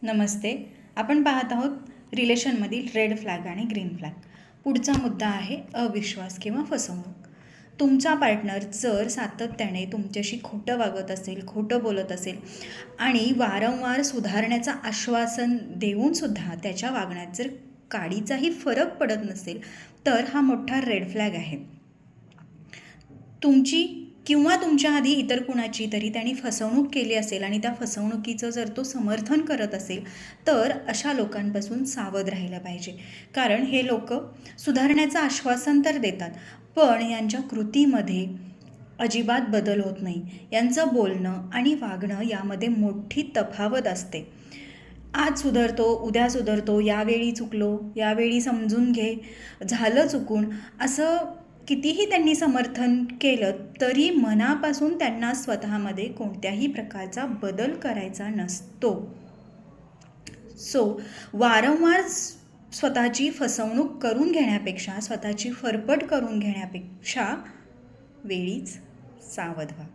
नमस्ते. आपण पाहत आहोत रिलेशनमधील रेड फ्लॅग आणि ग्रीन फ्लॅग. पुढचा मुद्दा आहे अविश्वास किंवा फसवणूक. तुमचा पार्टनर जर सातत्याने तुमच्याशी खोटं वागत असेल, खोटं बोलत असेल आणि वारंवार सुधारण्याचं आश्वासन देऊनसुद्धा त्याच्या वागण्यात जर काडीचाही फरक पडत नसेल, तर हा मोठा रेड फ्लॅग आहे. तुमची किंवा तुमच्या आधी इतर कुणाची तरी त्यांनी फसवणूक केली असेल आणि त्या फसवणुकीचं जर तो समर्थन करत असेल, तर अशा लोकांपासून सावध राहिलं पाहिजे. कारण हे लोक सुधारण्याचं आश्वासन तर देतात, पण यांच्या कृतीमध्ये अजिबात बदल होत नाही. यांचं बोलणं आणि वागणं यामध्ये मोठी तफावत असते. आज सुधारतो, उद्या सुधारतो, यावेळी चुकलो, यावेळी समजून घे, झालं चुकून, असं कितीही त्यांनी समर्थन केलं तरी मनापासून त्यांना स्वतःमध्ये कोणत्याही प्रकारचा बदल करायचा नसतो. सो वारंवार स्वतःची फसवणूक करून घेण्यापेक्षा, स्वतःची फरफट करून घेण्यापेक्षा वेळीच सावध व्हा.